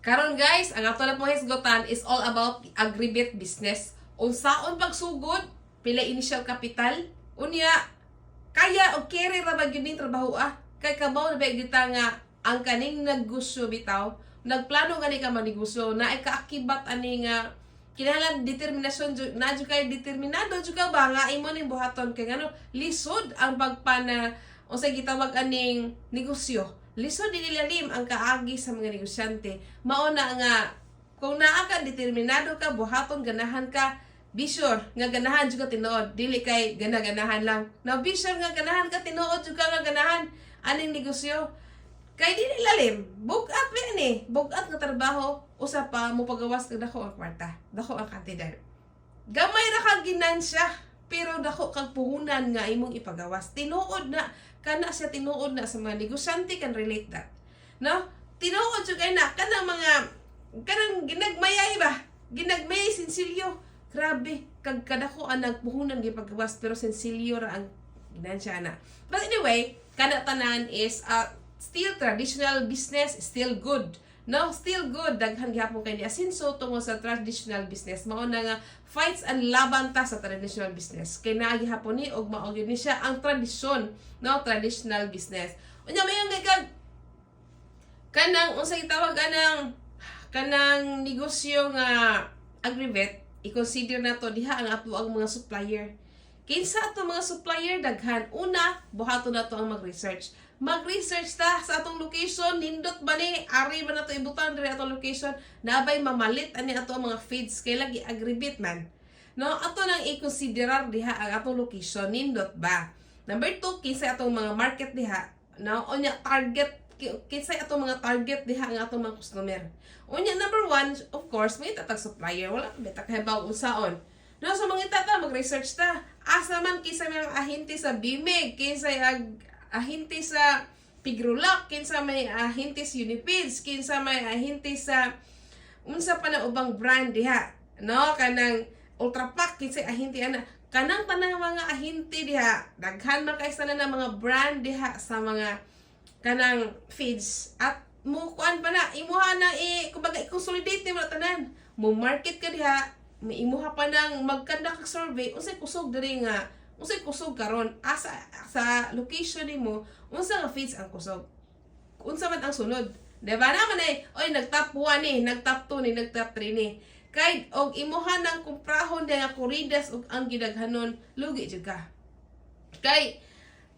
Karon guys, ang ato na pong hisgotan is all about agribit business. Unsaon pagsugod, pila initial capital, unya kaya og carry ra ba gyud ning trabaho kay kabaw na ba kita nga ang kaning negosyo bitaw, nagplano gani ka manegosyo na ay kaakibat ani nga kinahanglan determinasyon na jud kay determinado jud ka ba nga imo ning buhaton kay ngano lisod ang pagpana unsay gitawag aning negosyo. Lisod dinilalim ang kaagi sa mga negosyante. Mao na nga kung naa ka determinado ka buhaton ganahan ka, be sure nga ganahan jud ka tinuod, dili kay gana-ganahan lang. Now be sure nga ganahan ka tinuod jud ka nga ganahan aning negosyo. Kay dili lalim, bugat pa ni, bugat nga trabaho, usa pa mo pagawas kag dako ang kwarta, dako ang kantidad. Gamay ra kag ginansya, pero dako kag puhunan nga imong ipagawas. Tinuod na kana siya tinuod na sa mga negosyante can relate that. No? Tinuod jud kay na kanang mga kanang ginagmayay ba? Ginagmayay sensilyo. Grabe kag kadako ang nagpuhunan gipagawas pero sensilyo ra ang ginansya na. But anyway, kada tanan is still traditional business, still good. No, still good. Daghan gyapon kay ni asinso tungod sa traditional business. Mao na nga fights and laban ta sa traditional business. Kay naa gihapon ni og mao gyud ni siya ang tradisyon, no, traditional business. Unya mayon kag kanang unsay tawag kanang negosyo nga agribet, i-consider nato diha ang ato ang mga supplier. Kinsa ato mga supplier daghan? Una, buhaton nato ang mag-research. Mag-research ta sa atong location, nindot ba ni ari ba nato ibutan diri atong location, nabay mamalit ani ato ang mga feeds kay lagi agribit man. No, ato nang i-considerar diha ang atong location, nindot ba. Number 2, kinsa atong mga market diha. No, unya target kinsa atong mga target diha ang atong mga customer. Unya number 1, of course, may tatag supplier, wala beta kahibaw unsaon. No, so mangita ta, mag-research ta. Asa man kinsa may ahente sa Bimig, kinsa ahente sa Pigrulak, kinsa may ahente sa Unipids, kinsa may ahente sa unsa pa na ubang brand diha. No, kanang Ultrapac, kinsa ahente ana. Kanang tanang mga ahente diha, daghan man kay sana na mga brand diha sa mga kanang feeds at mo kuan pa na imuha na kumbaga i-consolidate mo tanan. Mo market ka diha, may imuha pa nang mag-conduct survey unsay kusog diri nga unsay kusog karon asa sa location nimo unsa nga feeds ang kusog unsa man ang sunod, diba naman oy nag-top 1 ni, nag-top 2 ni, nag-top 3 ni kay og imuha nang kumprahon nga kuridas og ang gidaghanon lugi jud ka kay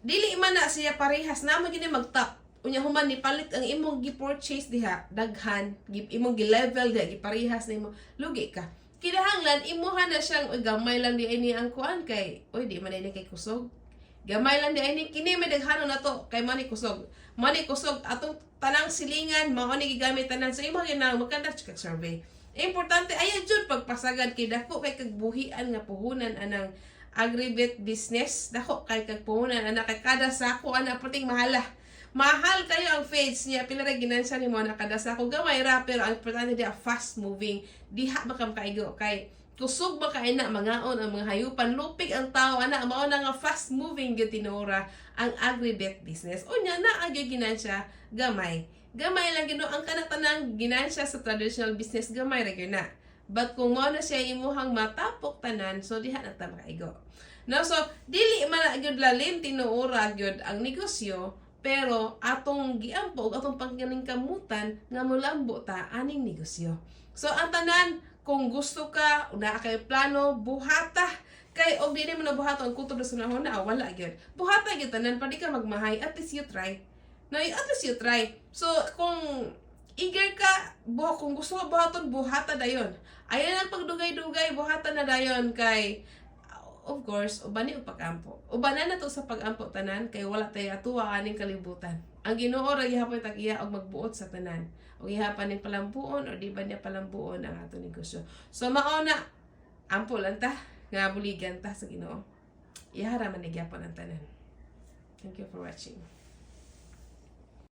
dili man na siya parehas na gini mag-top unya human ni palit ang imong gi-purchase diha daghan imong gi-level diha giparehas nimo lugi ka. Kinahanglan imuha na siyang gamay lang di ini ang kuan kay oy di man ini kay kusog. Gamay lang di ini kini may daghanon nato kay mani kusog. Mani kusog atong tanang silingan mao ni gigamit tanan sa imo ginang magkandak kag survey. Importante ayo jud pagpasagad kay dako kay kag buhian nga puhunan anang agribit business dako kay kag puhunan ana kay kada sako ana puting mahala. Mahal kayo ang feeds niya, pila ra ginansya nimo na kada sako gamay ra pero ang importante dia fast moving. Diha ba kam kaigo kay kusog ba kay na mangaon ang mga hayupan lupig ang tao ana mao na nga fast moving gyud tinora ang agribet business. Unya na ang ginansya gamay. Gamay lang gino ang kanatanang ginansya sa traditional business gamay ra gyud na. But kung mao na siya imuhang matapok tanan so diha na ta makaigo. No, so dili man gyud lalim tinuora gyud ang negosyo. Pero atong giampo ug atong pangkaningkamutan nga molambo ta aning negosyo. So ang tanan kung gusto ka una kay plano buhata kay og dili man buhaton ang kutob sa nahon na wala gyud. Buhata gyud tanan pa di ka magmahay at least you try. No, at least you try. So kung eager ka kung gusto mo buhaton buhata dayon. Ayan ang pagdugay-dugay buhata na dayon kay of course, uban ni pag-ampo. Ubanan na to sa pag-ampo tanan kay wala tay atuwa aning kalibutan. Ang Ginoo ra gihapon tag-iya og magbuot sa tanan. Og gihapan ning palambuon or di ba niya palambuon ang ato negosyo. So mao na ampo lang ta nga buligan ta sa Ginoo. Ihara man ni gyapon ang tanan. Thank you for watching.